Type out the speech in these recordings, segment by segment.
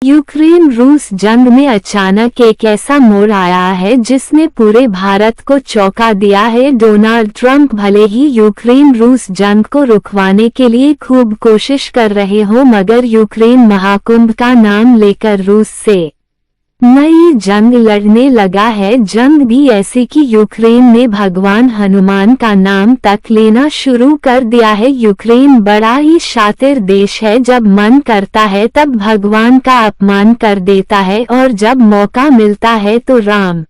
Ukraine रूस जंग में अचानक एक ऐसा मोड़ आया है जिसने पूरे भारत को चौंका दिया है। डोनाल्ड ट्रंप भले ही यूक्रेन रूस जंग को रुकवाने के लिए खूब कोशिश कर रहे हो, मगर यूक्रेन महाकुंभ का नाम लेकर रूस से नई जंग लड़ने लगा है। जंग भी ऐसी कि यूक्रेन ने भगवान हनुमान का नाम तक लेना शुरू कर दिया है। यूक्रेन बड़ा ही शातिर देश है, जब मन करता है तब भगवान का अपमान कर देता है और जब मौका मिलता है तो राम,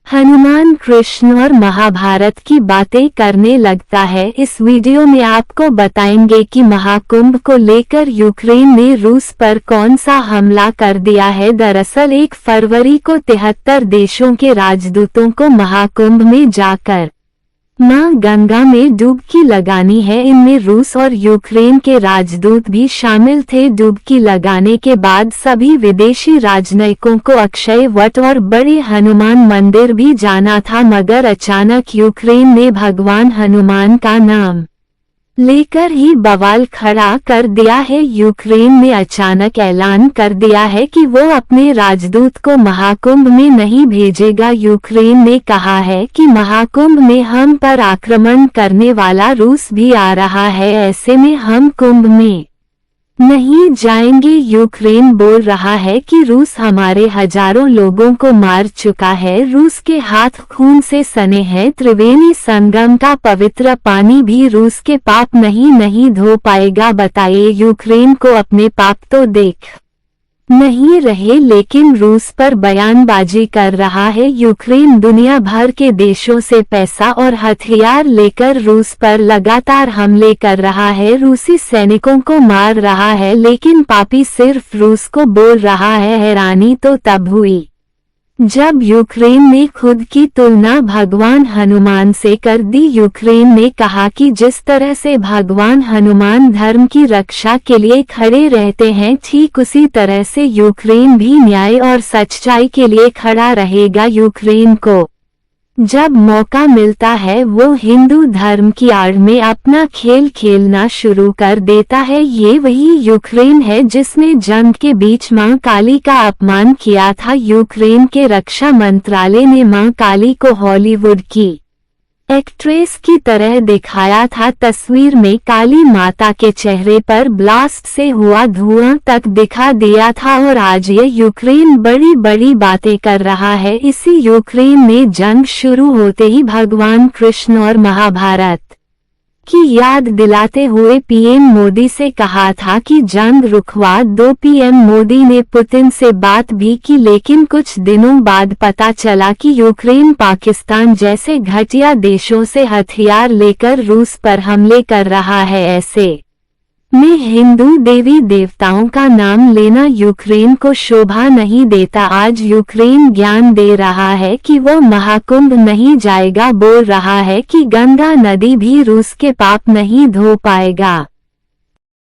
हनुमान, कृष्ण और महाभारत की बातें करने लगता है। इस वीडियो में आपको बताएंगे कि महाकुंभ को लेकर यूक्रेन ने रूस पर कौन सा हमला कर दिया है। दरअसल 1 फरवरी को 73 देशों के राजदूतों को महाकुंभ में जाकर मां गंगा में डुबकी लगानी है। इनमें रूस और यूक्रेन के राजदूत भी शामिल थे। डुबकी लगाने के बाद सभी विदेशी राजनयिकों को अक्षय वट और बड़े हनुमान मंदिर भी जाना था, मगर अचानक यूक्रेन ने भगवान हनुमान का नाम लेकर ही बवाल खड़ा कर दिया है। यूक्रेन ने अचानक ऐलान कर दिया है कि वो अपने राजदूत को महाकुंभ में नहीं भेजेगा। यूक्रेन ने कहा है कि महाकुंभ में हम पर आक्रमण करने वाला रूस भी आ रहा है, ऐसे में हम कुंभ में नहीं जाएंगे। यूक्रेन बोल रहा है कि रूस हमारे हजारों लोगों को मार चुका है, रूस के हाथ खून से सने हैं। त्रिवेणी संगम का पवित्र पानी भी रूस के पाप नहीं धो पाएगा। बताइए, यूक्रेन को अपने पाप तो देख नहीं रहे, लेकिन रूस पर बयानबाजी कर रहा है। यूक्रेन दुनिया भर के देशों से पैसा और हथियार लेकर रूस पर लगातार हमले कर रहा है, रूसी सैनिकों को मार रहा है, लेकिन पापी सिर्फ रूस को बोल रहा है। हैरानी तो तब हुई जब यूक्रेन ने खुद की तुलना भगवान हनुमान से कर दी। यूक्रेन ने कहा कि जिस तरह से भगवान हनुमान धर्म की रक्षा के लिए खड़े रहते हैं, ठीक उसी तरह से यूक्रेन भी न्याय और सच्चाई के लिए खड़ा रहेगा। यूक्रेन को जब मौका मिलता है वो हिंदू धर्म की आड़ में अपना खेल खेलना शुरू कर देता है। ये वही यूक्रेन है जिसने जंग के बीच मां काली का अपमान किया था। यूक्रेन के रक्षा मंत्रालय ने मां काली को हॉलीवुड की एक्ट्रेस की तरह दिखाया था। तस्वीर में काली माता के चेहरे पर ब्लास्ट से हुआ धुआं तक दिखा दिया था और आज ये यूक्रेन बड़ी बड़ी बातें कर रहा है। इसी यूक्रेन ने जंग शुरू होते ही भगवान कृष्ण और महाभारत की याद दिलाते हुए पीएम मोदी से कहा था कि जंग रुकवा दो। पीएम मोदी ने पुतिन से बात भी की, लेकिन कुछ दिनों बाद पता चला कि यूक्रेन पाकिस्तान जैसे घटिया देशों से हथियार लेकर रूस पर हमले कर रहा है। ऐसे में हिंदू देवी देवताओं का नाम लेना यूक्रेन को शोभा नहीं देता। आज यूक्रेन ज्ञान दे रहा है कि वो महाकुंभ नहीं जाएगा, बोल रहा है कि गंगा नदी भी रूस के पाप नहीं धो पाएगा।